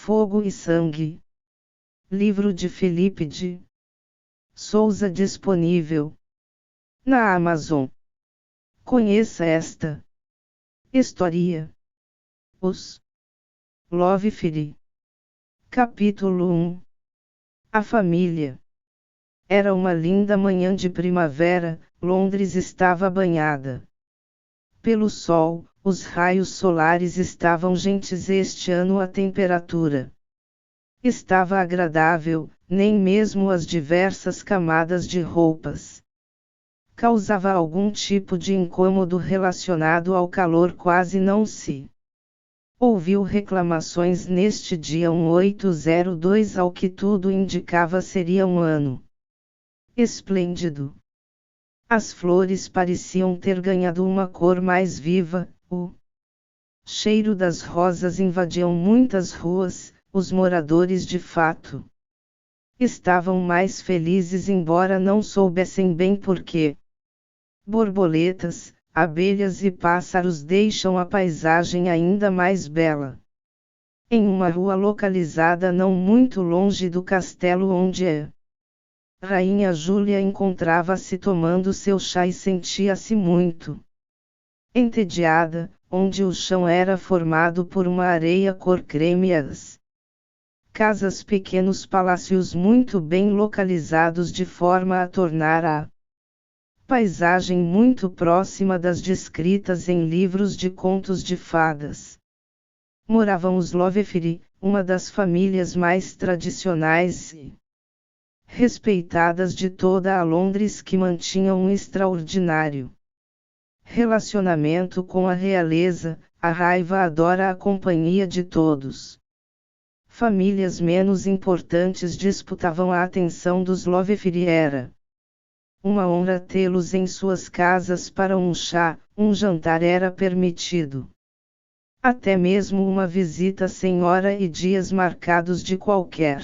Fogo e Sangue. Livro de Felipe de Souza disponível na Amazon. Conheça esta história. Os Loveferi. Capítulo 1. A família. Era uma linda manhã de primavera, Londres estava banhada pelo sol, os raios solares estavam gentes este ano a temperatura estava agradável, nem mesmo as diversas camadas de roupas causava algum tipo de incômodo relacionado ao calor. Quase não se ouviu reclamações neste dia 1802, ao que tudo indicava seria um ano esplêndido. As flores pareciam ter ganhado uma cor mais viva, o cheiro das rosas invadiam muitas ruas, os moradores de fato estavam mais felizes, embora não soubessem bem porquê. Borboletas, abelhas e pássaros deixam a paisagem ainda mais bela. Em uma rua localizada não muito longe do castelo onde a Rainha Júlia encontrava-se tomando seu chá e sentia-se muito entediada, onde o chão era formado por uma areia cor creme e as casas pequenos palácios muito bem localizados de forma a tornar a paisagem muito próxima das descritas em livros de contos de fadas. Moravam os Loveferi, uma das famílias mais tradicionais e respeitadas de toda a Londres, que mantinham um extraordinário relacionamento com a realeza. A raiva adora a companhia de todos. Famílias menos importantes disputavam a atenção dos Loveferi. Era uma honra tê-los em suas casas para um chá, um jantar era permitido. Até mesmo uma visita sem hora e dias marcados de qualquer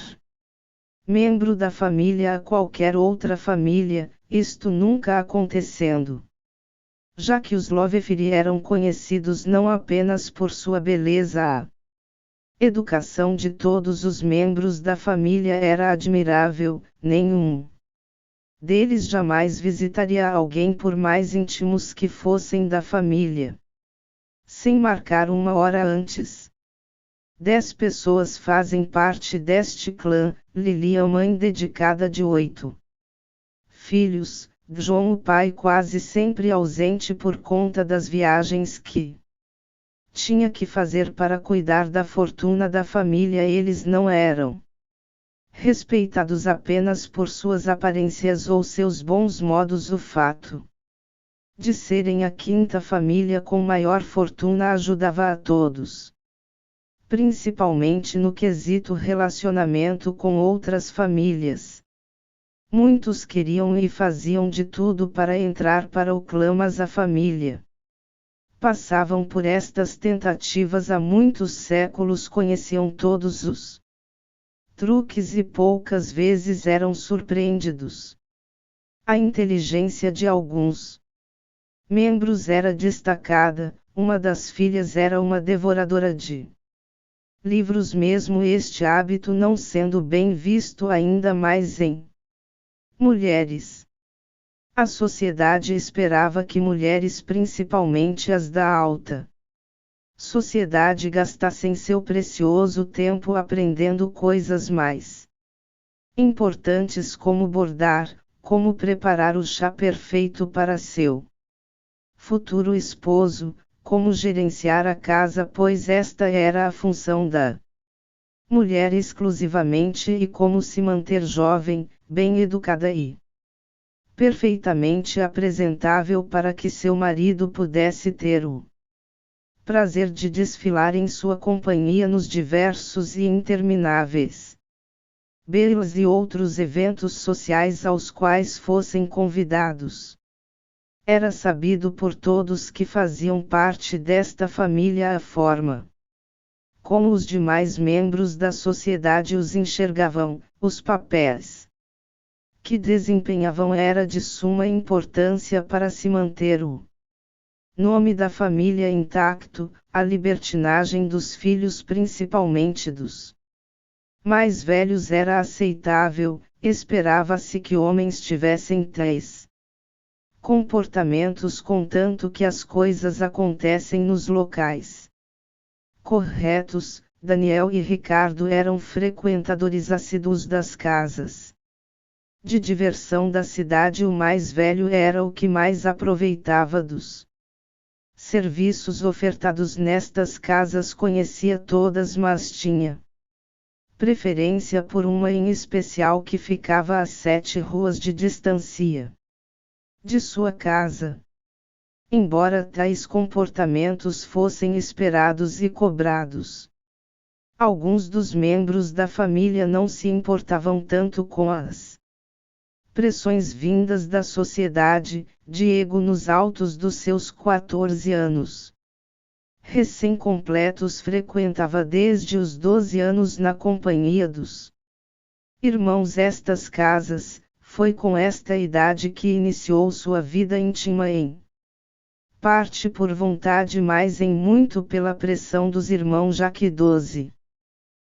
membro da família a qualquer outra família, isto nunca acontecendo. Já que os Loveferi eram conhecidos não apenas por sua beleza, a educação de todos os membros da família era admirável. Nenhum deles jamais visitaria alguém, por mais íntimos que fossem da família, sem marcar uma hora antes. 10 pessoas fazem parte deste clã: Lily, a mãe dedicada de 8 filhos, John, o pai quase sempre ausente por conta das viagens que tinha que fazer para cuidar da fortuna da família. Eles não eram respeitados apenas por suas aparências ou seus bons modos. O fato de serem a quinta família com maior fortuna ajudava a todos, principalmente no quesito relacionamento com outras famílias. Muitos queriam e faziam de tudo para entrar para o clã, mas a família passavam por estas tentativas há muitos séculos, conheciam todos os truques e poucas vezes eram surpreendidos. A inteligência de alguns membros era destacada. Uma das filhas era uma devoradora de livros, mesmo este hábito não sendo bem visto ainda mais em mulheres. A sociedade esperava que mulheres, principalmente as da alta sociedade, gastassem seu precioso tempo aprendendo coisas mais importantes, como bordar, como preparar o chá perfeito para seu futuro esposo, como gerenciar a casa, pois esta era a função da mulher exclusivamente, e como se manter jovem, bem educada e perfeitamente apresentável para que seu marido pudesse ter o prazer de desfilar em sua companhia nos diversos e intermináveis bailes e outros eventos sociais aos quais fossem convidados. Era sabido por todos que faziam parte desta família a forma como os demais membros da sociedade os enxergavam. Os papéis que desempenhavam era de suma importância para se manter o nome da família intacto. A libertinagem dos filhos, principalmente dos Mais velhos era aceitável, esperava-se que homens tivessem tais comportamentos, contanto que as coisas acontecem nos locais corretos. Daniel e Ricardo eram frequentadores assíduos das casas de diversão da cidade. O mais velho era o que mais aproveitava dos serviços ofertados nestas casas, conhecia todas, mas tinha preferência por uma em especial que ficava a 7 ruas de distância de sua casa. Embora tais comportamentos fossem esperados e cobrados, alguns dos membros da família não se importavam tanto com as pressões vindas da sociedade. Diego, nos altos dos seus 14 anos recém-completos, frequentava desde os 12 anos na companhia dos irmãos estas casas. Foi com esta idade que iniciou sua vida íntima, em parte por vontade, mas em muito pela pressão dos irmãos, já que 12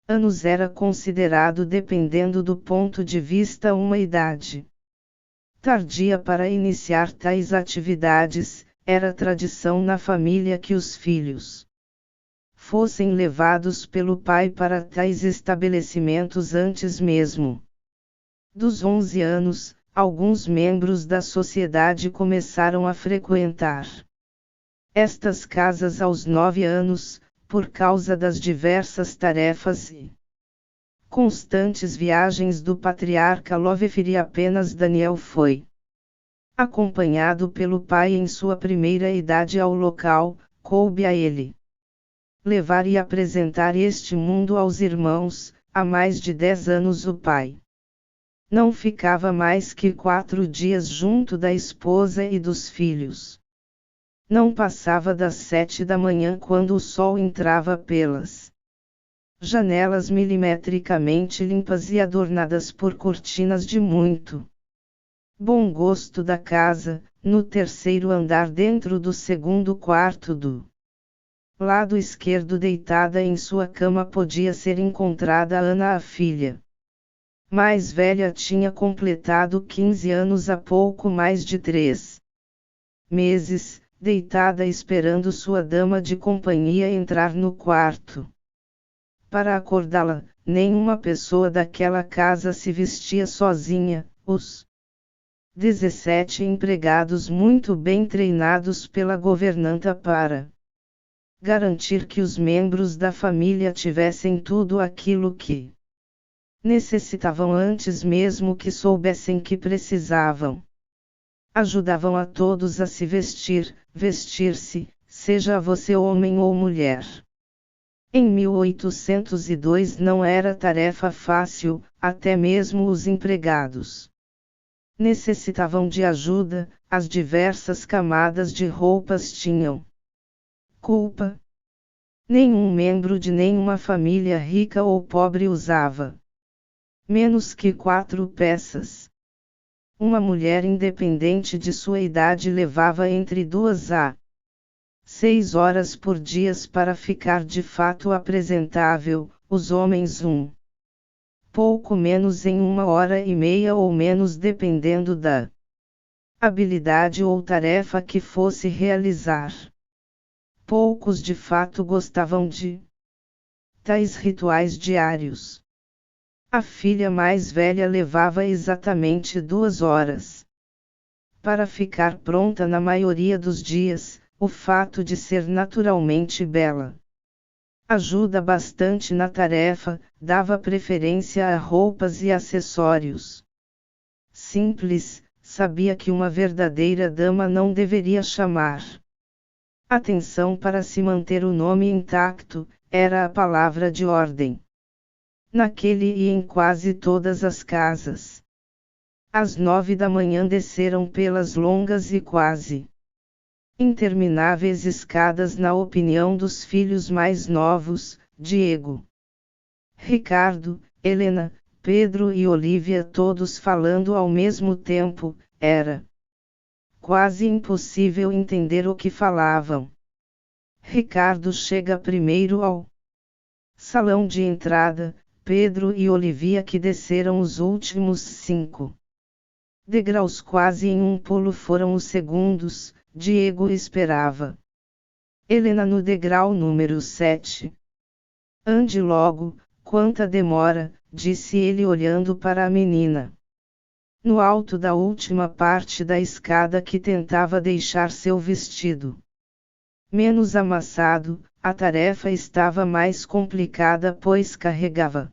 anos era considerado, dependendo do ponto de vista, uma idade tardia para iniciar tais atividades. Era tradição na família que os filhos fossem levados pelo pai para tais estabelecimentos antes mesmo dos 11 anos. Alguns membros da sociedade começaram a frequentar estas casas aos 9 anos, por causa das diversas tarefas e constantes viagens do patriarca Lovefiri. Apenas Daniel foi acompanhado pelo pai em sua primeira idade ao local. Coube a ele levar e apresentar este mundo aos irmãos. Há mais de 10 anos o pai não ficava mais que 4 dias junto da esposa e dos filhos. Não passava das 7 da manhã quando o sol entrava pelas janelas milimetricamente limpas e adornadas por cortinas de muito bom gosto da casa. No terceiro andar, dentro do segundo quarto do lado esquerdo, deitada em sua cama, podia ser encontrada Ana, a filha mais velha. Tinha completado 15 anos há pouco mais de 3 meses, deitada esperando sua dama de companhia entrar no quarto para acordá-la. Nenhuma pessoa daquela casa se vestia sozinha. Os 17 empregados, muito bem treinados pela governanta para garantir que os membros da família tivessem tudo aquilo que necessitavam antes mesmo que soubessem que precisavam, ajudavam a todos a se vestir-se, seja você homem ou mulher. Em 1802 não era tarefa fácil. Até mesmo os empregados necessitavam de ajuda. As diversas camadas de roupas tinham culpa. Nenhum membro de nenhuma família, rica ou pobre, usava menos que 4 peças. Uma mulher, independente de sua idade, levava entre 2 a 6 horas por dia para ficar de fato apresentável. Os homens pouco menos, em 1h30 ou menos, dependendo da habilidade ou tarefa que fosse realizar. Poucos de fato gostavam de tais rituais diários. A filha mais velha levava exatamente 2 horas para ficar pronta na maioria dos dias. O fato de ser naturalmente bela ajuda bastante na tarefa. Dava preferência a roupas e acessórios simples. Sabia que uma verdadeira dama não deveria chamar atenção para se manter o nome intacto. Era a palavra de ordem naquele e em quase todas as casas. Às 9 da manhã desceram pelas longas e quase intermináveis escadas, na opinião dos filhos mais novos, Diego, Ricardo, Helena, Pedro e Olívia, todos falando ao mesmo tempo. Era quase impossível entender o que falavam. Ricardo chega primeiro ao salão de entrada, Pedro e Olivia que desceram os últimos 5 degraus quase em um pulo foram os segundos. Diego esperava Helena no degrau número 7. Ande logo, quanta demora, disse ele olhando para a menina. No alto da última parte da escada que tentava deixar seu vestido menos amassado, a tarefa estava mais complicada pois carregava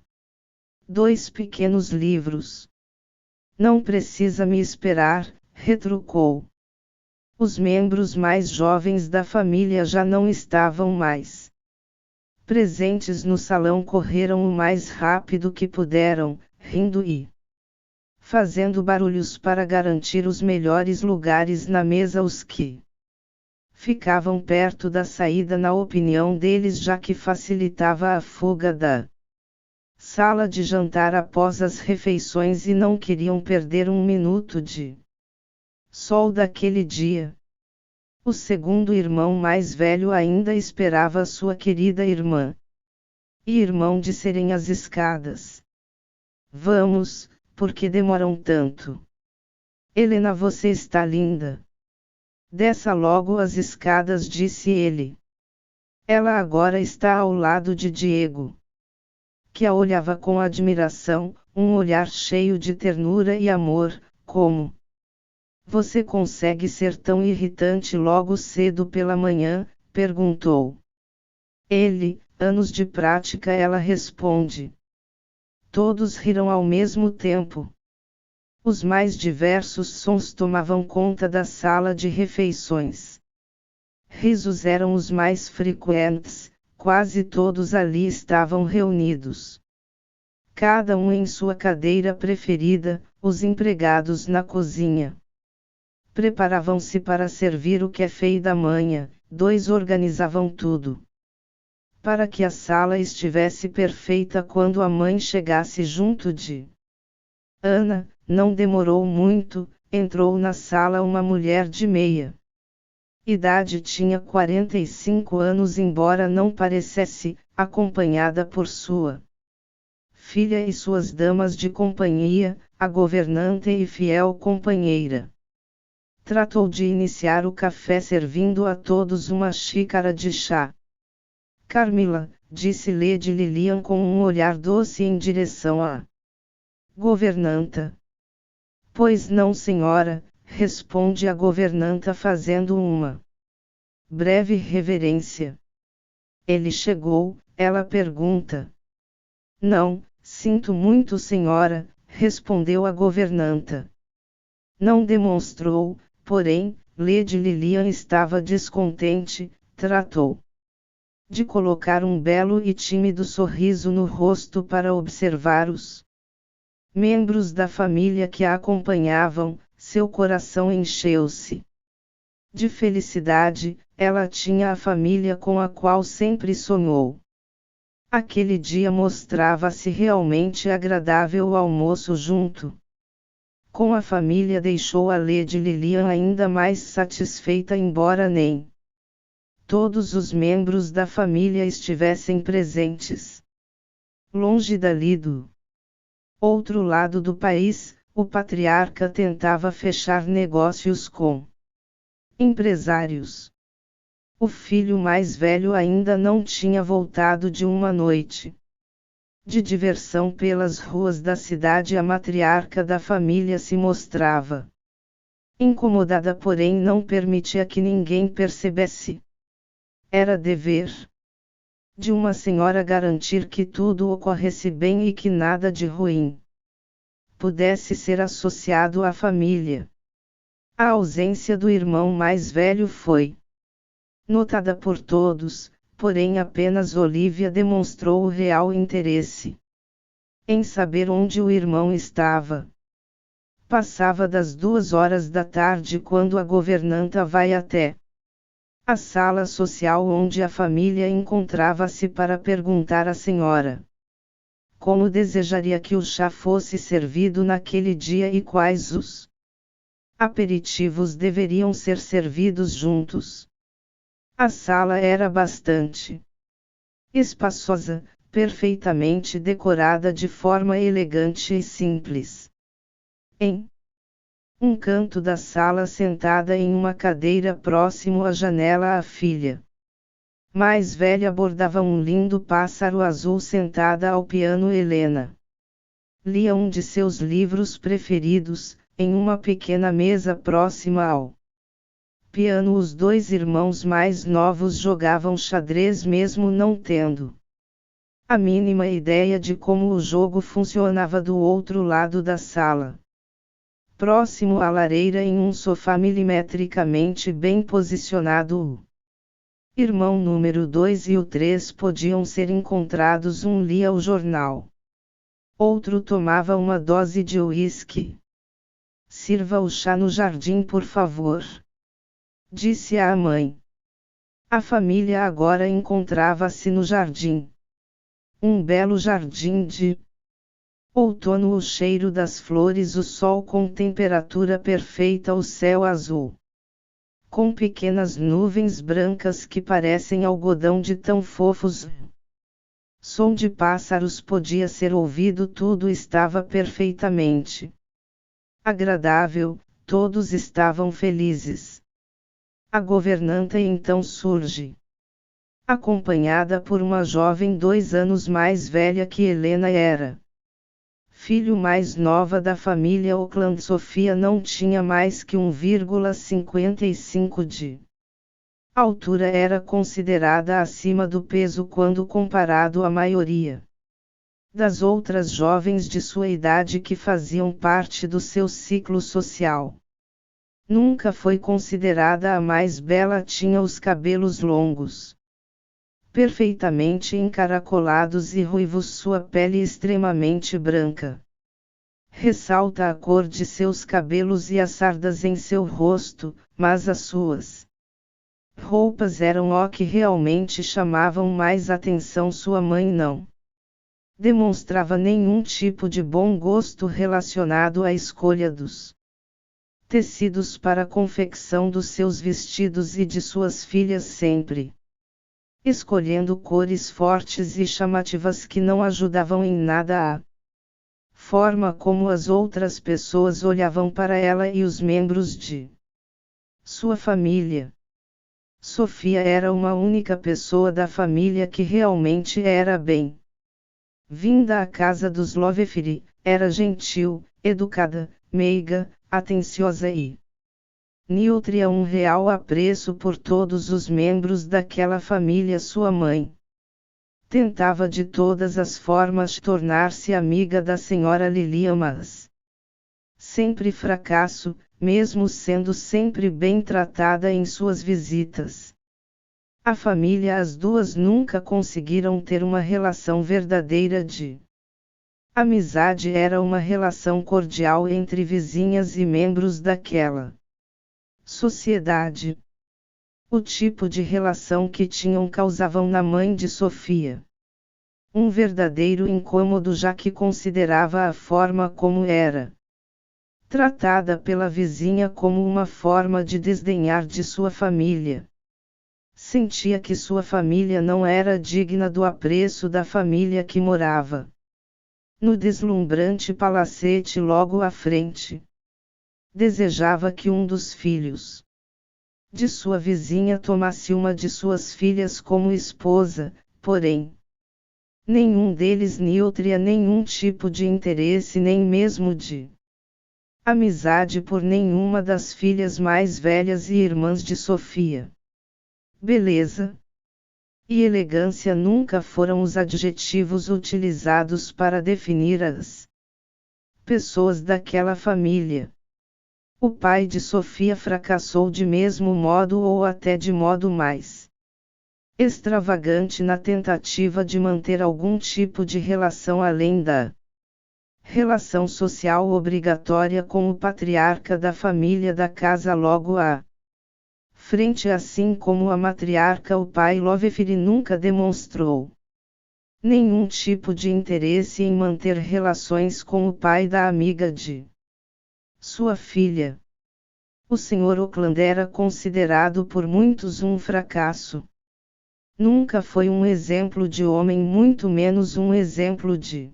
2 pequenos livros. Não precisa me esperar, retrucou. Os membros mais jovens da família já não estavam mais presentes no salão, correram o mais rápido que puderam, rindo e fazendo barulhos para garantir os melhores lugares na mesa. Os que ficavam perto da saída, na opinião deles, já que facilitava a fuga da sala de jantar após as refeições e não queriam perder um minuto de sol daquele dia. O segundo irmão mais velho ainda esperava sua querida irmã e irmão descerem as escadas. Vamos, por que demoram tanto? Helena, você está linda. Desça logo as escadas, disse ele. Ela agora está ao lado de Diego, que a olhava com admiração, um olhar cheio de ternura e amor. Como você consegue ser tão irritante logo cedo pela manhã? Perguntou ele. Anos de prática, ela responde. Todos riram ao mesmo tempo. Os mais diversos sons tomavam conta da sala de refeições. Risos eram os mais frequentes, quase todos ali estavam reunidos. Cada um em sua cadeira preferida, os empregados na cozinha preparavam-se para servir o café da manhã, 2 organizavam tudo para que a sala estivesse perfeita quando a mãe chegasse junto de Ana. Não demorou muito, entrou na sala uma mulher de meia idade, tinha 45 anos, embora não parecesse, acompanhada por sua filha e suas damas de companhia, a governanta e fiel companheira. Tratou de iniciar o café servindo a todos uma xícara de chá. Carmila, disse Lady Lilian com um olhar doce em direção à governanta. Pois não, senhora, responde a governanta fazendo uma breve reverência. Ele chegou, ela pergunta. Não, sinto muito, senhora, respondeu a governanta. Não demonstrou, porém, Lady Lilian estava descontente, tratou de colocar um belo e tímido sorriso no rosto para observar os membros da família que a acompanhavam. Seu coração encheu-se de felicidade, ela tinha a família com a qual sempre sonhou. Aquele dia mostrava-se realmente agradável. O almoço junto com a família deixou a Lady Lilian ainda mais satisfeita, embora nem todos os membros da família estivessem presentes. Longe dali do outro lado do país, o patriarca tentava fechar negócios com empresários. O filho mais velho ainda não tinha voltado de uma noite de diversão pelas ruas da cidade. A matriarca da família se mostrava incomodada, porém não permitia que ninguém percebesse. Era dever de uma senhora garantir que tudo ocorresse bem e que nada de ruim pudesse ser associado à família. A ausência do irmão mais velho foi notada por todos, porém apenas Olivia demonstrou o real interesse em saber onde o irmão estava. Passava das 2 horas da tarde quando a governanta vai até a sala social onde a família encontrava-se para perguntar à senhora como desejaria que o chá fosse servido naquele dia e quais os aperitivos deveriam ser servidos juntos. A sala era bastante espaçosa, perfeitamente decorada de forma elegante e simples. Em um canto da sala, sentada em uma cadeira próximo à janela, a filha mais velha bordava um lindo pássaro azul. Sentada ao piano, Helena lia um de seus livros preferidos. Em uma pequena mesa próxima ao piano, os dois irmãos mais novos jogavam xadrez, mesmo não tendo a mínima ideia de como o jogo funcionava. Do outro lado da sala, próximo à lareira, em um sofá milimetricamente bem posicionado, o irmão número 2 e o 3 podiam ser encontrados. Um lia o jornal, outro tomava uma dose de uísque. Sirva o chá no jardim, por favor, disse a mãe. A família agora encontrava-se no jardim. Um belo jardim de outono, o cheiro das flores, o sol com temperatura perfeita, o céu azul, com pequenas nuvens brancas que parecem algodão de tão fofos. Som de pássaros podia ser ouvido. Tudo estava perfeitamente agradável, todos estavam felizes. A governanta então surge, acompanhada por uma jovem 2 anos mais velha que Helena era. Filho mais nova da família Oakland, Sofia não tinha mais que 1,55 de altura. Era considerada acima do peso quando comparado à maioria das outras jovens de sua idade que faziam parte do seu ciclo social. Nunca foi considerada a mais bela. Tinha os cabelos longos, perfeitamente encaracolados e ruivos, sua pele extremamente branca ressalta a cor de seus cabelos e as sardas em seu rosto, mas as suas roupas eram o que realmente chamavam mais atenção. Sua mãe não demonstrava nenhum tipo de bom gosto relacionado à escolha dos tecidos para a confecção dos seus vestidos e de suas filhas, sempre escolhendo cores fortes e chamativas que não ajudavam em nada a forma como as outras pessoas olhavam para ela e os membros de sua família. Sofia era uma única pessoa da família que realmente era bem vinda à casa dos Lovefiri. Era gentil, educada, meiga, atenciosa e nutria um real apreço por todos os membros daquela família. Sua mãe tentava de todas as formas tornar-se amiga da senhora Lilian, mas sempre fracasso, mesmo sendo sempre bem tratada em suas visitas. A família, as duas nunca conseguiram ter uma relação verdadeira de amizade. Era uma relação cordial entre vizinhas e membros daquela sociedade. O tipo de relação que tinham causavam na mãe de Sofia um verdadeiro incômodo, já que considerava a forma como era tratada pela vizinha como uma forma de desdenhar de sua família. Sentia que sua família não era digna do apreço da família que morava no deslumbrante palacete logo à frente. Desejava que um dos filhos de sua vizinha tomasse uma de suas filhas como esposa, porém nenhum deles nutria nenhum tipo de interesse, nem mesmo de amizade por nenhuma das filhas mais velhas e irmãs de Sofia. Beleza e elegância nunca foram os adjetivos utilizados para definir as pessoas daquela família. O pai de Sofia fracassou de mesmo modo, ou até de modo mais extravagante, na tentativa de manter algum tipo de relação além da relação social obrigatória com o patriarca da família da casa logo à frente. Assim como a matriarca, o pai Lovefiri nunca demonstrou nenhum tipo de interesse em manter relações com o pai da amiga de sua filha. O Sr. Oakland era considerado por muitos um fracasso Nunca foi um exemplo de homem, muito menos um exemplo de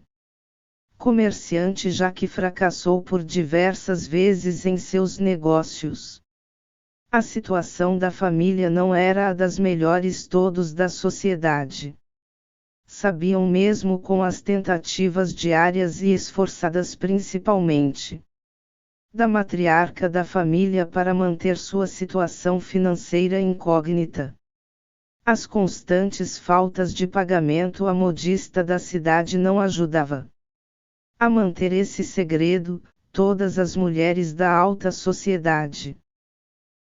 comerciante, já que fracassou por diversas vezes em seus negócios. A situação da família não era a das melhores todos da sociedade. Sabiam mesmo com as tentativas diárias e esforçadas principalmente da matriarca da família para manter sua situação financeira incógnita. As constantes faltas de pagamento à modista da cidade não ajudava a manter esse segredo. Todas as mulheres da alta sociedade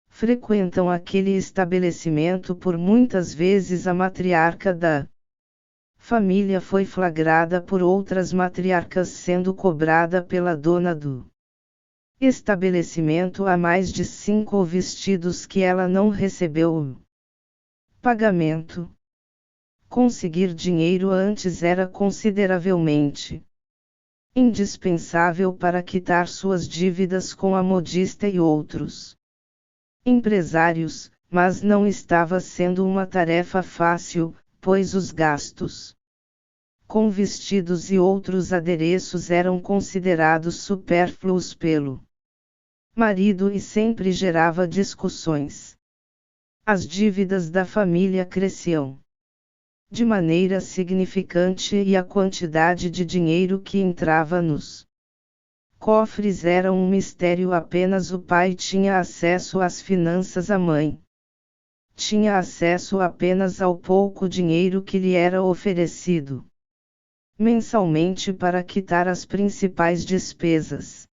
frequentam aquele estabelecimento. Por muitas vezes a matriarca da família foi flagrada por outras matriarcas sendo cobrada pela dona do estabelecimento há mais de 5 vestidos que ela não recebeu o pagamento. Conseguir dinheiro antes era consideravelmente indispensável para quitar suas dívidas com a modista e outros empresários, mas não estava sendo uma tarefa fácil, pois os gastos com vestidos e outros adereços eram considerados supérfluos pelo marido e sempre gerava discussões. As dívidas da família cresciam de maneira significante e a quantidade de dinheiro que entrava nos cofres era um mistério. Apenas o pai tinha acesso às finanças, a mãe tinha acesso apenas ao pouco dinheiro que lhe era oferecido mensalmente para quitar as principais despesas.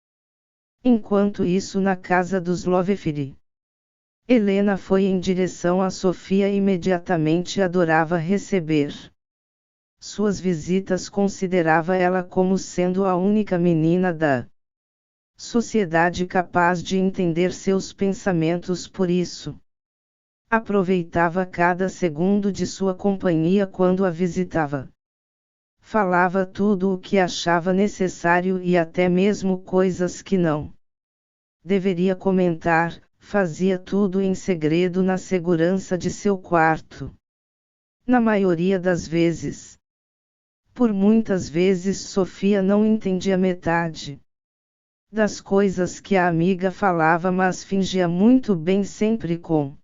Enquanto isso, na casa dos Lovefiri, Helena foi em direção a Sofia e imediatamente adorava receber suas visitas. Considerava ela como sendo a única menina da sociedade capaz de entender seus pensamentos, por isso aproveitava cada segundo de sua companhia quando a visitava. Falava tudo o que achava necessário e até mesmo coisas que não deveria comentar. Fazia tudo em segredo na segurança de seu quarto. Na maioria das vezes. Por muitas vezes Sofia não entendia metade das coisas que a amiga falava, mas fingia muito bem, sempre com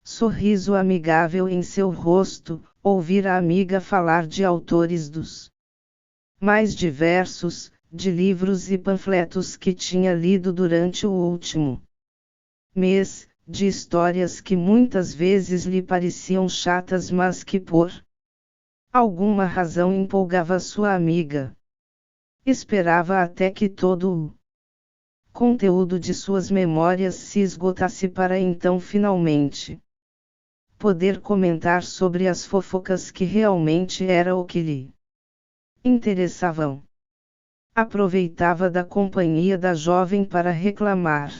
sorriso amigável em seu rosto, ouvir a amiga falar de autores dos mais diversos, de livros e panfletos que tinha lido durante o último mês, de histórias que muitas vezes lhe pareciam chatas, mas que por alguma razão empolgava sua amiga. Esperava até que todo o conteúdo de suas memórias se esgotasse para então finalmente poder comentar sobre as fofocas, que realmente era o que lhe interessavam. Aproveitava da companhia da jovem para reclamar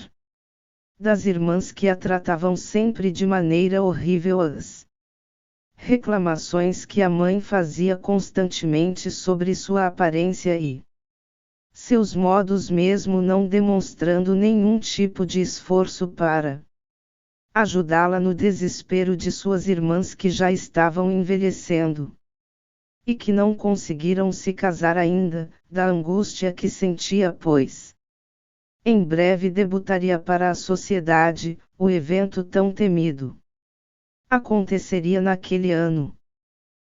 das irmãs que a tratavam sempre de maneira horrível, as reclamações que a mãe fazia constantemente sobre sua aparência e seus modos, mesmo não demonstrando nenhum tipo de esforço para ajudá-la no desespero de suas irmãs que já estavam envelhecendo e que não conseguiram se casar ainda, da angústia que sentia, pois em breve debutaria para a sociedade. O evento tão temido aconteceria naquele ano.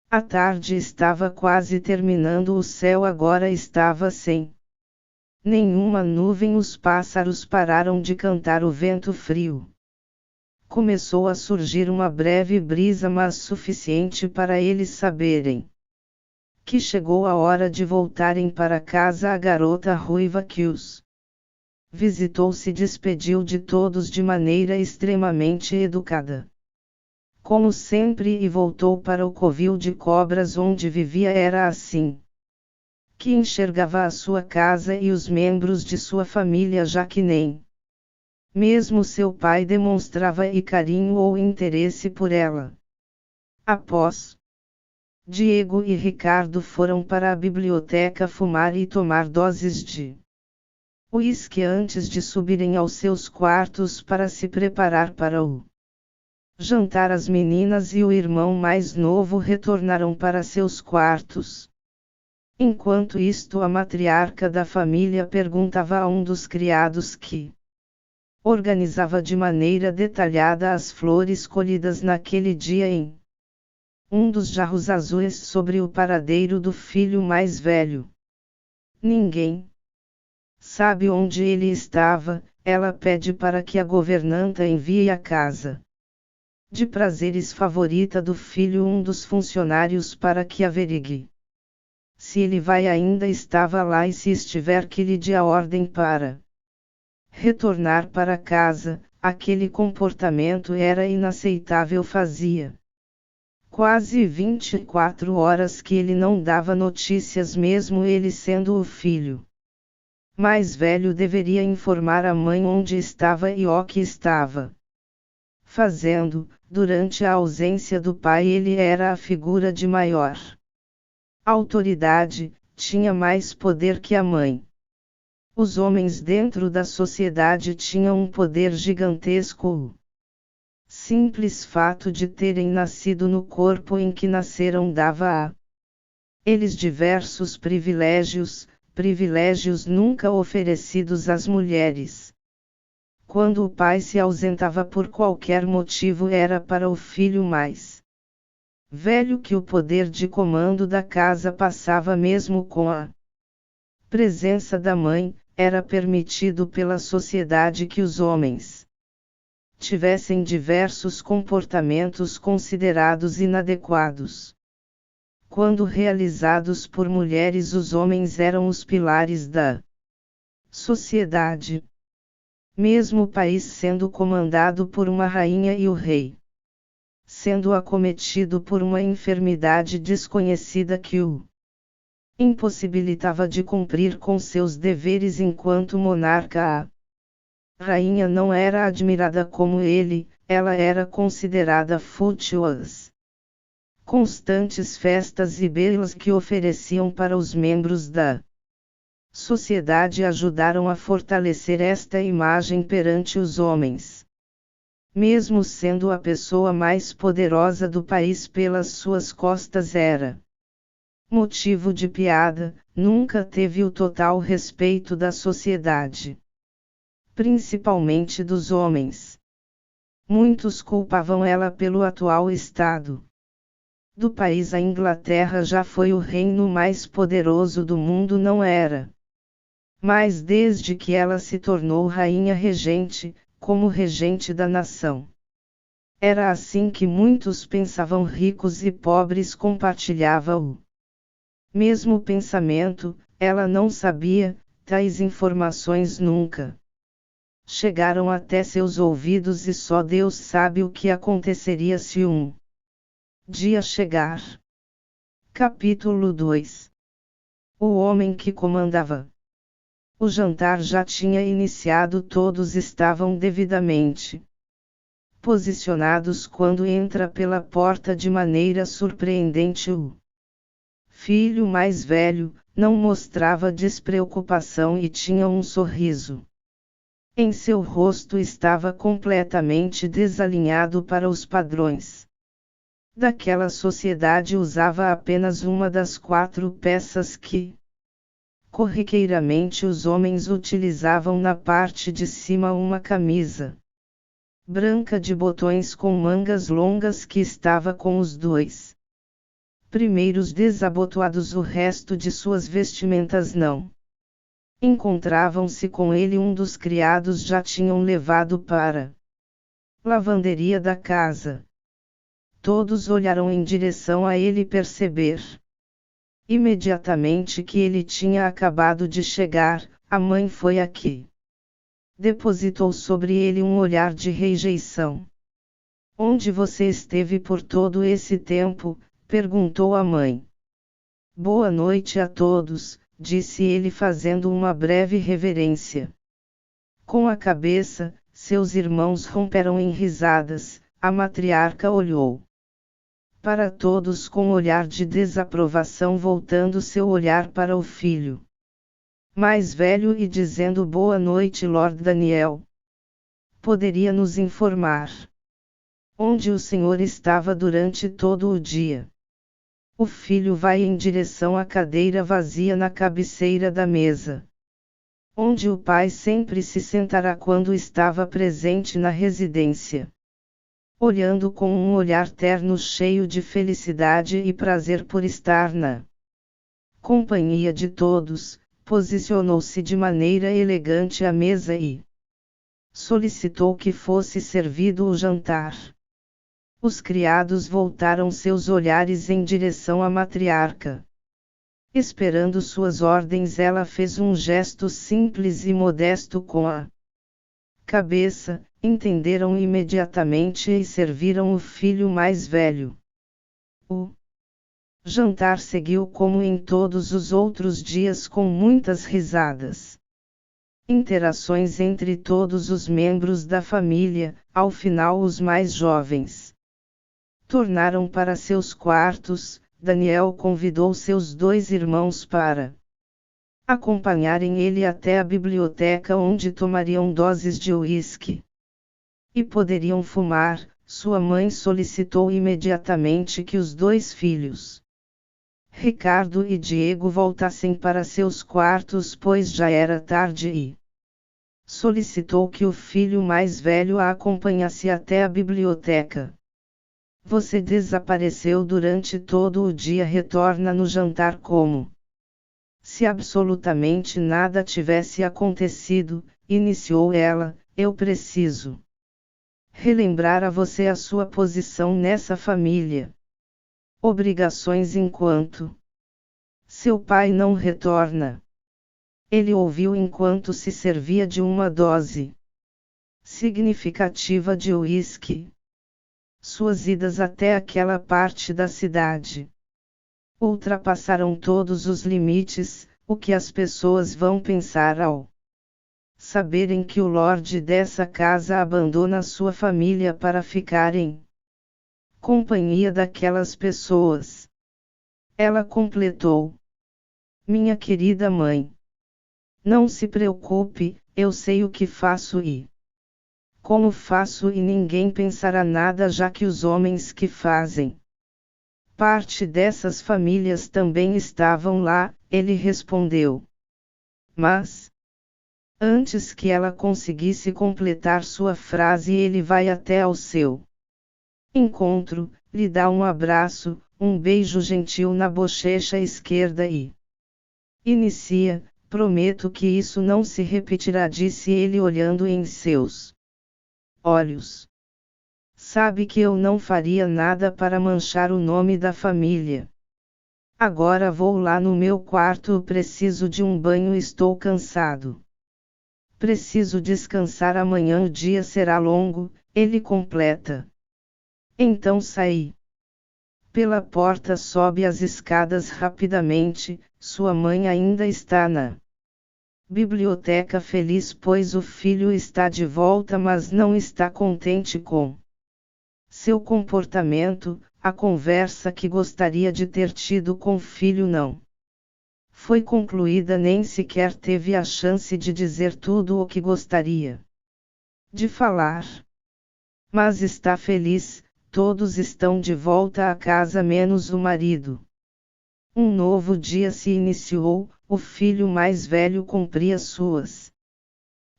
A tarde estava quase terminando, o céu agora estava sem nenhuma nuvem, os pássaros pararam de cantar, o vento frio começou a surgir, uma breve brisa, mas suficiente para eles saberem que chegou a hora de voltarem para casa. A garota ruiva que os visitou se despediu de todos de maneira extremamente educada, como sempre, e voltou para o covil de cobras onde vivia. Era assim que enxergava a sua casa e os membros de sua família, já que nem mesmo seu pai demonstrava carinho ou interesse por ela. Após Diego e Ricardo foram para a biblioteca fumar e tomar doses de uísque antes de subirem aos seus quartos para se preparar para o Jantar. As meninas e o irmão mais novo retornaram para seus quartos. Enquanto isto, a matriarca da família perguntava a um dos criados que organizava de maneira detalhada as flores colhidas naquele dia em um dos jarros azuis sobre o paradeiro do filho mais velho. Ninguém sabe onde ele estava. Ela pede para que a governanta envie à casa de prazeres favorita do filho um dos funcionários para que averigue se ele vai ainda estava lá e se estiver que lhe dê a ordem para retornar para casa. Aquele comportamento era inaceitável. Fazia quase 24 horas que ele não dava notícias, mesmo ele sendo o filho mais velho. Deveria informar a mãe onde estava e o que estava fazendo. Durante a ausência do pai, ele era a figura de maior autoridade, tinha mais poder que a mãe. Os homens dentro da sociedade tinham um poder gigantesco. O simples fato de terem nascido no corpo em que nasceram dava a eles diversos privilégios nunca oferecidos às mulheres. Quando o pai se ausentava por qualquer motivo, era para o filho mais velho que o poder de comando da casa passava. Mesmo com a presença da mãe, era permitido pela sociedade que os homens tivessem diversos comportamentos considerados inadequados. Quando realizados por mulheres, os homens eram os pilares da sociedade. Mesmo o país sendo comandado por uma rainha e o rei sendo acometido por uma enfermidade desconhecida que o impossibilitava de cumprir com seus deveres enquanto monarca, a rainha não era admirada como ele. Ela era considerada fútil. As constantes festas e belas que ofereciam para os membros da sociedade ajudaram a fortalecer esta imagem perante os homens. Mesmo sendo a pessoa mais poderosa do país, pelas suas costas era motivo de piada. Nunca teve o total respeito da sociedade, principalmente dos homens. Muitos culpavam ela pelo atual estado do país. A Inglaterra já foi o reino mais poderoso do mundo, não era? Mas desde que ela se tornou rainha regente, como regente da nação. Era assim que muitos pensavam. Ricos e pobres compartilhavam o mesmo pensamento. Ela não sabia, tais informações nunca chegaram até seus ouvidos e só Deus sabe o que aconteceria se um dia chegar. Capítulo 2. O homem que comandava. O jantar já tinha iniciado. Todos estavam devidamente posicionados quando entra pela porta de maneira surpreendente o filho mais velho. Não mostrava despreocupação e tinha um sorriso em seu rosto. Estava completamente desalinhado para os padrões daquela sociedade. Usava apenas uma das 4 peças que corriqueiramente os homens utilizavam na parte de cima. Uma camisa branca de botões com mangas longas que estava com os 2 primeiros desabotoados. O resto de suas vestimentas não encontravam-se com ele. Um dos criados já tinham levado para lavanderia da casa. Todos olharam em direção a ele. Perceber imediatamente que ele tinha acabado de chegar. A mãe foi aqui. Depositou sobre ele um olhar de rejeição. Onde você esteve por todo esse tempo? Perguntou a mãe. Boa noite a todos, disse ele fazendo uma breve reverência. Com a cabeça, seus irmãos romperam em risadas. A matriarca olhou para todos com olhar de desaprovação, voltando seu olhar para o filho mais velho e dizendo: Boa noite, Lord Daniel. Poderia nos informar onde o senhor estava durante todo o dia. O filho vai em direção à cadeira vazia na cabeceira da mesa, onde o pai sempre se sentará quando estava presente na residência. Olhando com um olhar terno cheio de felicidade e prazer por estar na companhia de todos, posicionou-se de maneira elegante à mesa e solicitou que fosse servido o jantar. Os criados voltaram seus olhares em direção à matriarca. Esperando suas ordens, ela fez um gesto simples e modesto com a cabeça, entenderam imediatamente e serviram o filho mais velho. O jantar seguiu como em todos os outros dias, com muitas risadas. Interações entre todos os membros da família. Ao final, os mais jovens tornaram para seus quartos. Daniel convidou seus 2 irmãos para acompanharem ele até a biblioteca, onde tomariam doses de uísque e poderiam fumar. Sua mãe solicitou imediatamente que os 2 filhos, Ricardo e Diego, voltassem para seus quartos, pois já era tarde, e solicitou que o filho mais velho a acompanhasse até a biblioteca. Você desapareceu durante todo o dia, retorna no jantar como se absolutamente nada tivesse acontecido, iniciou ela. Eu preciso relembrar a você a sua posição nessa família. Obrigações enquanto seu pai não retorna. Ele ouviu enquanto se servia de uma dose significativa de uísque. Suas idas até aquela parte da cidade ultrapassaram todos os limites. O que as pessoas vão pensar ao saberem que o lorde dessa casa abandona sua família para ficar em companhia daquelas pessoas? Ela completou. Minha querida mãe, não se preocupe, eu sei o que faço e como faço, e ninguém pensará nada, já que os homens que fazem parte dessas famílias também estavam lá, ele respondeu. Mas antes que ela conseguisse completar sua frase, ele vai até ao seu encontro, lhe dá um abraço, um beijo gentil na bochecha esquerda e inicia. Prometo que isso não se repetirá, disse ele olhando em seus olhos. Sabe que eu não faria nada para manchar o nome da família. Agora vou lá no meu quarto, preciso de um banho, estou cansado. Preciso descansar, amanhã o dia será longo, ele completa. Então saí pela porta, sobe as escadas rapidamente. Sua mãe ainda está na biblioteca, feliz pois o filho está de volta, mas não está contente com seu comportamento. A conversa que gostaria de ter tido com o filho não foi concluída, nem sequer teve a chance de dizer tudo o que gostaria de falar. Mas está feliz, todos estão de volta à casa menos o marido. Um novo dia se iniciou. O filho mais velho cumpria suas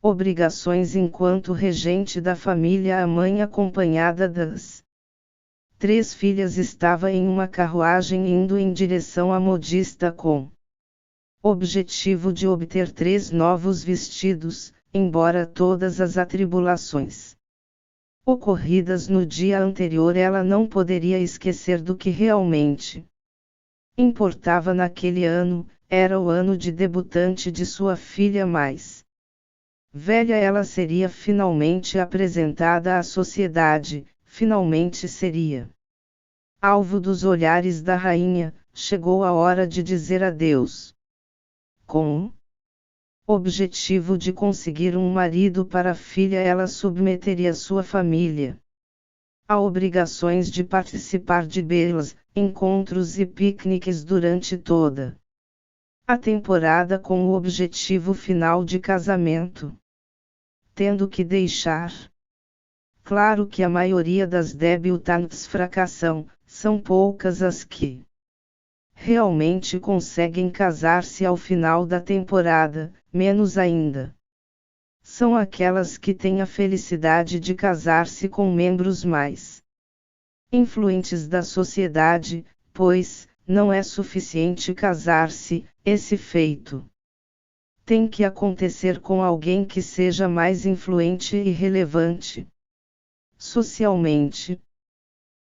obrigações enquanto regente da família. A mãe, acompanhada das 3 filhas, estava em uma carruagem indo em direção à modista com objetivo de obter 3 novos vestidos, embora todas as atribulações ocorridas no dia anterior, ela não poderia esquecer do que realmente importava naquele ano. Era o ano de debutante de sua filha mais velha. Ela seria finalmente apresentada à sociedade, finalmente seria alvo dos olhares da rainha. Chegou a hora de dizer adeus. Com o objetivo de conseguir um marido para a filha, ela submeteria sua família a obrigações de participar de belas, encontros e piqueniques durante toda a temporada, com o objetivo final de casamento. Tendo que deixar Claro que a maioria das debutantes fracassam, são poucas as que realmente conseguem casar-se ao final da temporada, menos ainda são aquelas que têm a felicidade de casar-se com membros mais influentes da sociedade, pois, não é suficiente casar-se, esse feito tem que acontecer com alguém que seja mais influente e relevante socialmente.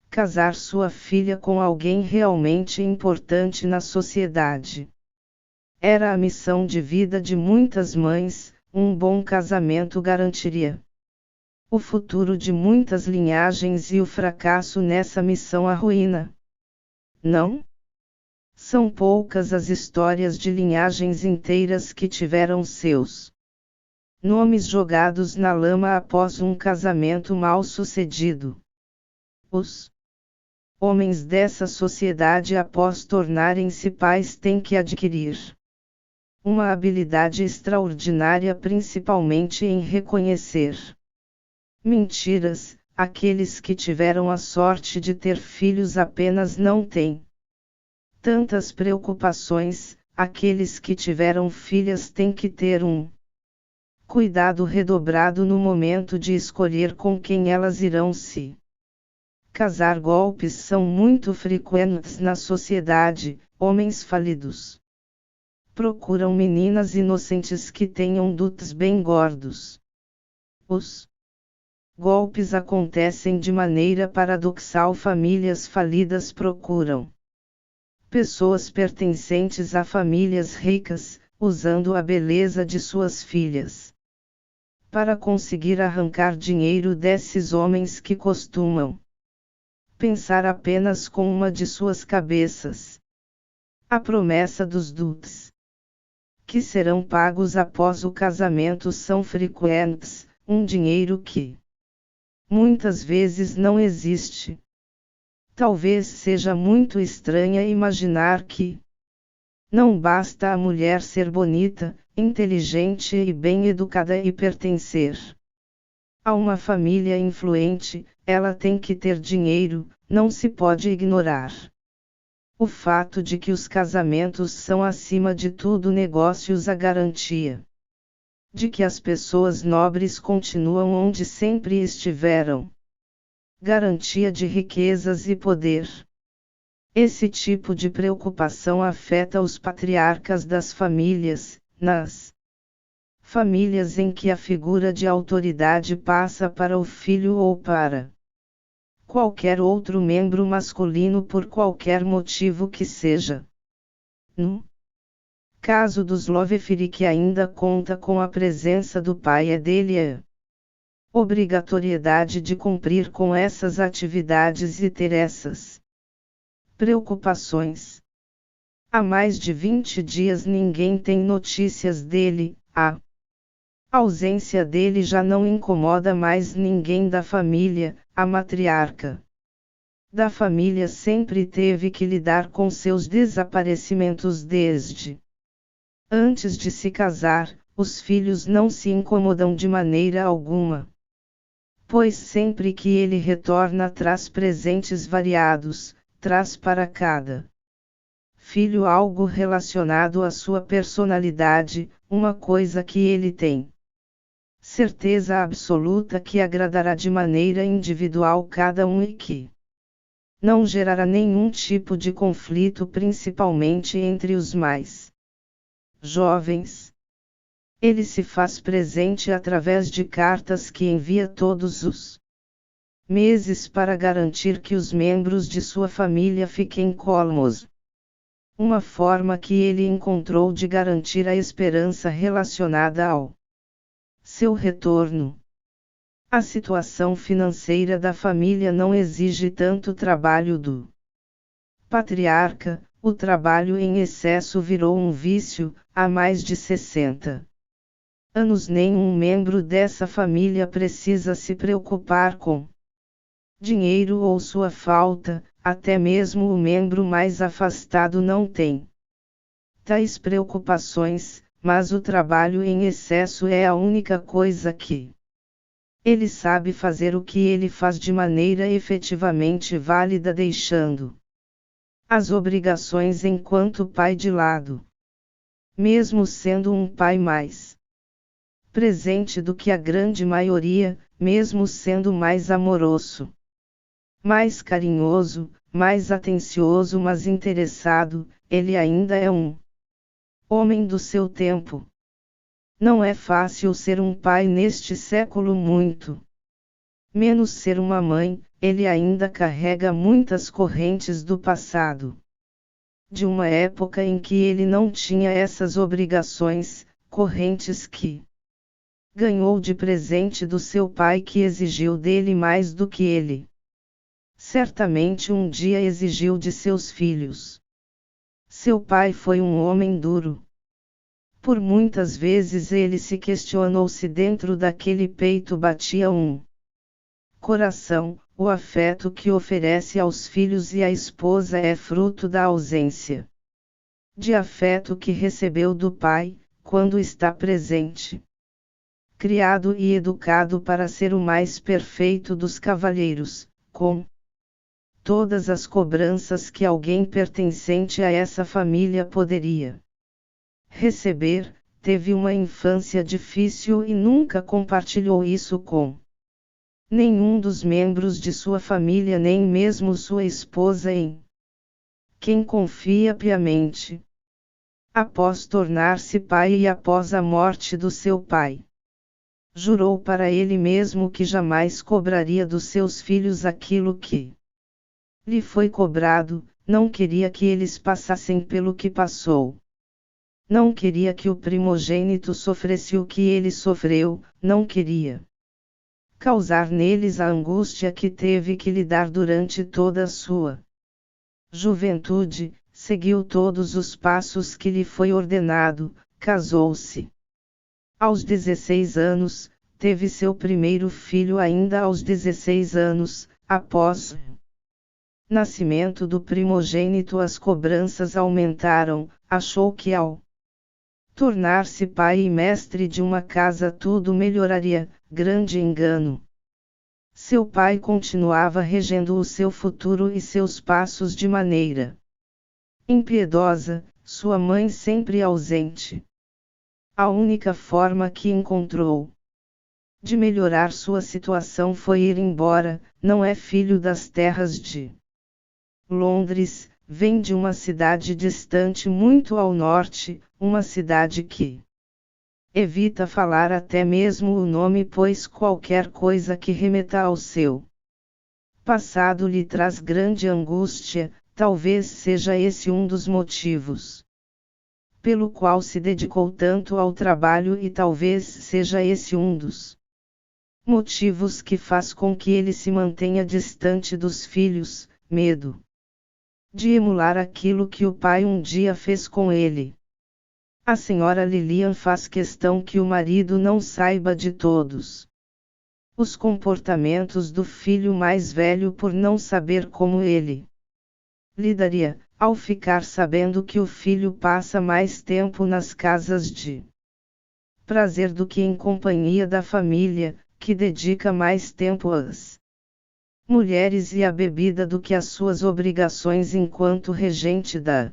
Casar sua filha com alguém realmente importante na sociedade era a missão de vida de muitas mães. Um bom casamento garantiria o futuro de muitas linhagens e o fracasso nessa missão arruína. Não? São poucas as histórias de linhagens inteiras que tiveram seus nomes jogados na lama após um casamento mal sucedido. Os homens dessa sociedade, após tornarem-se pais, têm que adquirir uma habilidade extraordinária, principalmente em reconhecer mentiras. Aqueles que tiveram a sorte de ter filhos apenas não têm tantas preocupações, aqueles que tiveram filhas têm que ter um cuidado redobrado no momento de escolher com quem elas irão se casar. Golpes são muito frequentes na sociedade. Homens falidos procuram meninas inocentes que tenham dutos bem gordos. Os golpes acontecem de maneira paradoxal. Famílias falidas procuram pessoas pertencentes a famílias ricas, usando a beleza de suas filhas para conseguir arrancar dinheiro desses homens que costumam pensar apenas com uma de suas cabeças. A promessa dos dutos que serão pagos após o casamento são frequentes, um dinheiro que muitas vezes não existe. Talvez seja muito estranha imaginar que não basta a mulher ser bonita, inteligente e bem educada e pertencer a uma família influente, ela tem que ter dinheiro. Não se pode ignorar o fato de que os casamentos são, acima de tudo, negócios. A garantia de que as pessoas nobres continuam onde sempre estiveram. Garantia de riquezas e poder. Esse tipo de preocupação afeta os patriarcas das famílias. Nas famílias em que a figura de autoridade passa para o filho ou para qualquer outro membro masculino por qualquer motivo que seja. No caso dos Lovefiri, que ainda conta com a presença do pai, é dele a obrigatoriedade de cumprir com essas atividades e ter essas preocupações. Há mais de 20 dias ninguém tem notícias dele. A ausência dele já não incomoda mais ninguém da família. A matriarca da família sempre teve que lidar com seus desaparecimentos desde antes de se casar. Os filhos não se incomodam de maneira alguma, pois sempre que ele retorna traz presentes variados, traz para cada filho algo relacionado à sua personalidade, uma coisa que ele tem certeza absoluta que agradará de maneira individual cada um e que não gerará nenhum tipo de conflito, principalmente entre os mais jovens. Ele se faz presente através de cartas que envia todos os meses para garantir que os membros de sua família fiquem calmos. Uma forma que ele encontrou de garantir a esperança relacionada ao seu retorno. A situação financeira da família não exige tanto trabalho do patriarca. O trabalho em excesso virou um vício. Há mais de 60 anos nenhum membro dessa família precisa se preocupar com dinheiro ou sua falta. Até mesmo o membro mais afastado não tem tais preocupações, mas o trabalho em excesso é a única coisa que Ele sabe fazer o que ele faz de maneira efetivamente válida, deixando as obrigações enquanto pai de lado. Mesmo sendo um pai mais presente do que a grande maioria, mesmo sendo mais amoroso, mais carinhoso, mais atencioso, mas interessado, ele ainda é um homem do seu tempo. Não é fácil ser um pai neste século, muito menos ser uma mãe. Ele ainda carrega muitas correntes do passado, de uma época em que ele não tinha essas obrigações, correntes que ganhou de presente do seu pai, que exigiu dele mais do que ele certamente um dia exigiu de seus filhos. Seu pai foi um homem duro. Por muitas vezes ele se questionou se dentro daquele peito batia um coração. O afeto que oferece aos filhos e à esposa é fruto da ausência de afeto que recebeu do pai, quando está presente. Criado e educado para ser o mais perfeito dos cavalheiros, com todas as cobranças que alguém pertencente a essa família poderia receber, teve uma infância difícil e nunca compartilhou isso com nenhum dos membros de sua família, nem mesmo sua esposa, em quem confia piamente. Após tornar-se pai e após a morte do seu pai, jurou para ele mesmo que jamais cobraria dos seus filhos aquilo que lhe foi cobrado. Não queria que eles passassem pelo que passou. Não queria que o primogênito sofresse o que ele sofreu, não queria causar neles a angústia que teve que lidar durante toda a sua juventude. Seguiu todos os passos que lhe foi ordenado, casou-se aos 16 anos, teve seu primeiro filho ainda aos 16 anos, após nascimento do primogênito as cobranças aumentaram. Achou que ao tornar-se pai e mestre de uma casa tudo melhoraria. Grande engano. Seu pai continuava regendo o seu futuro e seus passos de maneira impiedosa, sua mãe sempre ausente. A única forma que encontrou de melhorar sua situação foi ir embora. Não é filho das terras de Londres, vem de uma cidade distante muito ao norte, uma cidade que evita falar até mesmo o nome, pois qualquer coisa que remeta ao seu passado lhe traz grande angústia. Talvez seja esse um dos motivos pelo qual se dedicou tanto ao trabalho, e talvez seja esse um dos motivos que faz com que ele se mantenha distante dos filhos, medo de emular aquilo que o pai um dia fez com ele. A senhora Lilian faz questão que o marido não saiba de todos os comportamentos do filho mais velho, por não saber como ele lidaria ao ficar sabendo que o filho passa mais tempo nas casas de prazer do que em companhia da família, que dedica mais tempo às mulheres e à bebida do que às suas obrigações enquanto regente da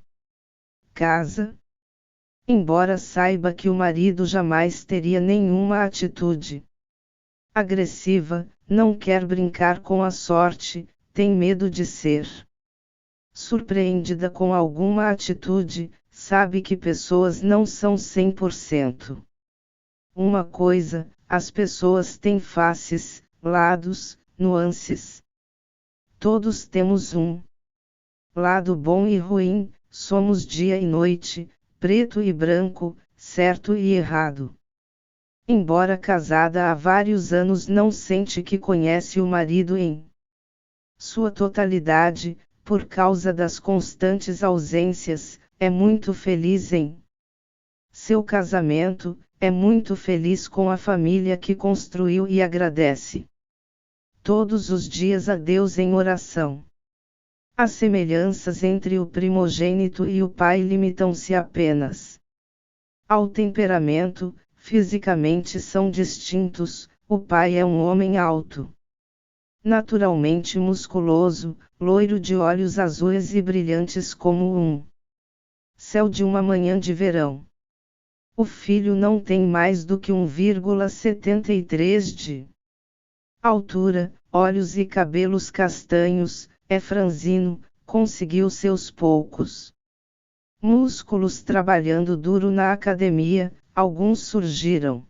casa. Embora saiba que o marido jamais teria nenhuma atitude agressiva, não quer brincar com a sorte, tem medo de ser surpreendida com alguma atitude, sabe que pessoas não são 100%. Uma coisa, as pessoas têm faces, lados, nuances. Todos temos um lado bom e ruim, somos dia e noite, preto e branco, certo e errado. Embora casada há vários anos, não sente que conhece o marido em sua totalidade, por causa das constantes ausências. É muito feliz em seu casamento, é muito feliz com a família que construiu e agradece todos os dias a Deus em oração. As semelhanças entre o primogênito e o pai limitam-se apenas ao temperamento. Fisicamente são distintos, o pai é um homem alto, naturalmente musculoso, loiro de olhos azuis e brilhantes como um céu de uma manhã de verão. O filho não tem mais do que 1,73 de altura, olhos e cabelos castanhos, é franzino, conseguiu seus poucos músculos trabalhando duro na academia, alguns surgiram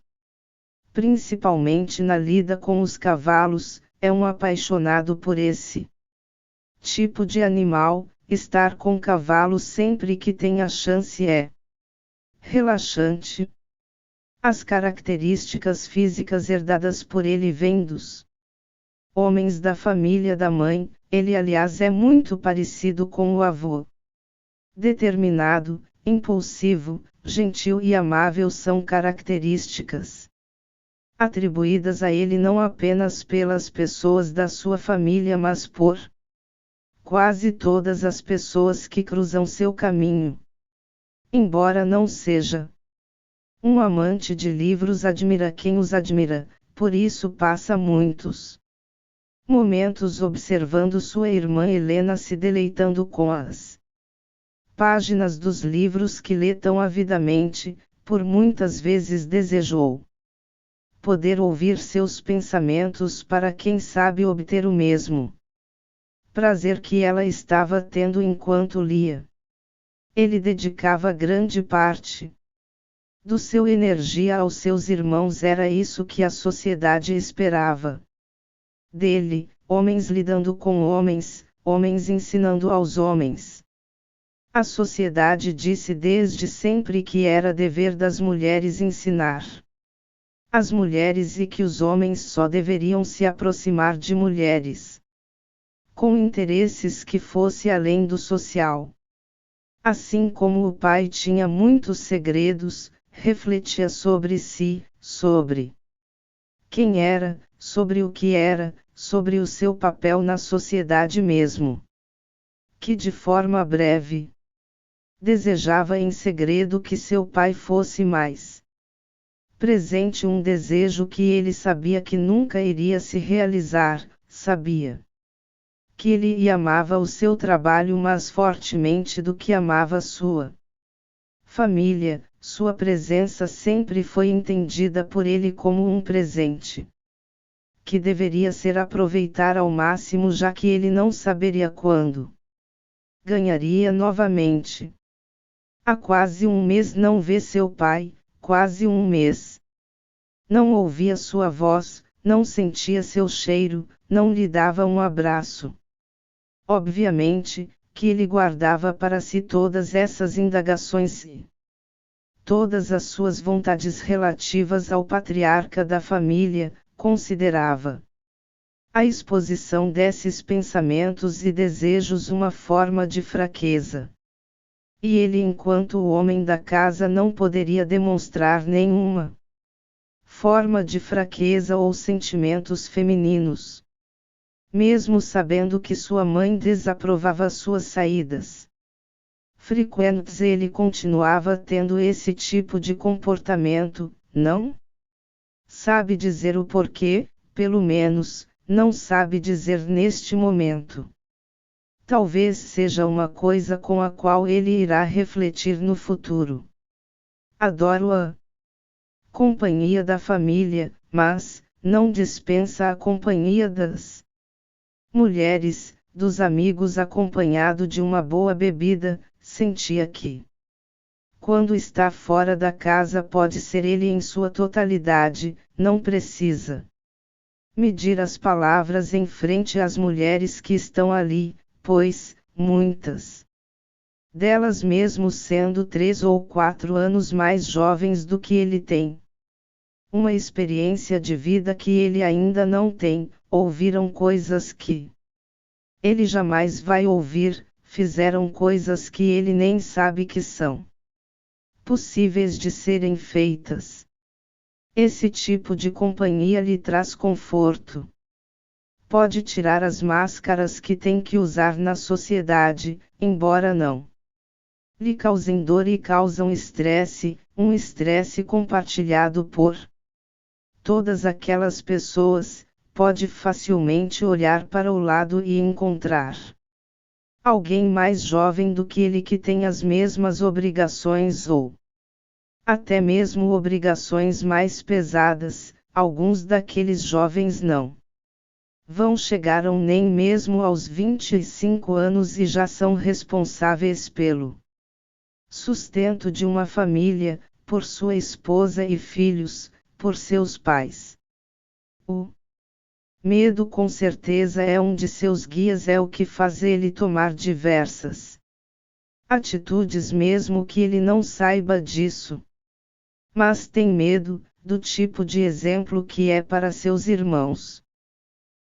principalmente na lida com os cavalos, é um apaixonado por esse tipo de animal, estar com cavalos sempre que tem a chance é relaxante. As características físicas herdadas por ele vêm dos homens da família da mãe, ele aliás é muito parecido com o avô. Determinado, impulsivo, gentil e amável são características atribuídas a ele não apenas pelas pessoas da sua família mas por quase todas as pessoas que cruzam seu caminho. Embora não seja um amante de livros, admira quem os admira, por isso passa muitos momentos observando sua irmã Helena se deleitando com as páginas dos livros que lê tão avidamente, por muitas vezes desejou poder ouvir seus pensamentos para quem sabe obter o mesmo prazer que ela estava tendo enquanto lia. Ele dedicava grande parte do seu energia aos seus irmãos, era isso que a sociedade esperava dele, homens lidando com homens, homens ensinando aos homens. A sociedade disse desde sempre que era dever das mulheres ensinar as mulheres e que os homens só deveriam se aproximar de mulheres com interesses que fosse além do social. Assim como o pai tinha muitos segredos, refletia sobre si, sobre quem era, sobre o que era, sobre o seu papel na sociedade mesmo. Que de forma breve desejava em segredo que seu pai fosse mais presente, um desejo que ele sabia que nunca iria se realizar, sabia que ele amava o seu trabalho mais fortemente do que amava sua família, sua presença sempre foi entendida por ele como um presente que deveria ser aproveitado ao máximo, já que ele não saberia quando ganharia novamente. Há quase um mês não vê seu pai, quase um mês. Não ouvia sua voz, não sentia seu cheiro, não lhe dava um abraço. Obviamente, que ele guardava para si todas essas indagações e todas as suas vontades relativas ao patriarca da família, considerava a exposição desses pensamentos e desejos uma forma de fraqueza. E ele, enquanto o homem da casa, não poderia demonstrar nenhuma forma de fraqueza ou sentimentos femininos, mesmo sabendo que sua mãe desaprovava suas saídas frequentes, ele continuava tendo esse tipo de comportamento, não sabe dizer o porquê, pelo menos, não sabe dizer neste momento. Talvez seja uma coisa com a qual ele irá refletir no futuro. Adoro a companhia da família, mas não dispensa a companhia das mulheres, dos amigos, acompanhado de uma boa bebida. Sentia que, quando está fora da casa, pode ser ele em sua totalidade, não precisa medir as palavras em frente às mulheres que estão ali, pois, muitas delas, mesmo sendo 3 ou 4 anos mais jovens do que ele, têm uma experiência de vida que ele ainda não tem, ouviram coisas que ele jamais vai ouvir, fizeram coisas que ele nem sabe que são possíveis de serem feitas. Esse tipo de companhia lhe traz conforto. Pode tirar as máscaras que tem que usar na sociedade, embora não lhe causem dor e causam estresse, um estresse compartilhado por todas aquelas pessoas, pode facilmente olhar para o lado e encontrar alguém mais jovem do que ele que tem as mesmas obrigações ou até mesmo obrigações mais pesadas. Alguns daqueles jovens não chegaram nem mesmo aos 25 anos e já são responsáveis pelo sustento de uma família, por sua esposa e filhos, por seus pais. O medo com certeza é um de seus guias, é o que faz ele tomar diversas atitudes mesmo que ele não saiba disso. Mas tem medo, do tipo de exemplo que é para seus irmãos.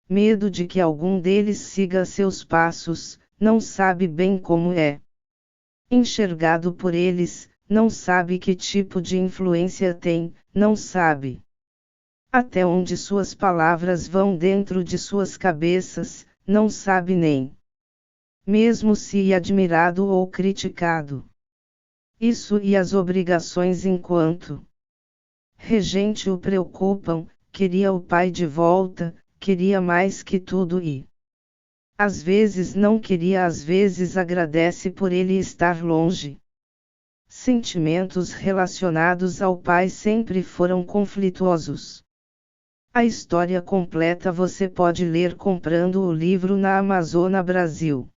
Medo de que algum deles siga seus passos, não sabe bem como é enxergado por eles, não sabe que tipo de influência tem, não sabe até onde suas palavras vão dentro de suas cabeças, não sabe nem mesmo se é admirado ou criticado. Isso e as obrigações enquanto regente o preocupam, queria o pai de volta, queria mais que tudo e às vezes não queria, às vezes agradece por ele estar longe. Sentimentos relacionados ao pai sempre foram conflituosos. A história completa você pode ler comprando o livro na Amazon Brasil.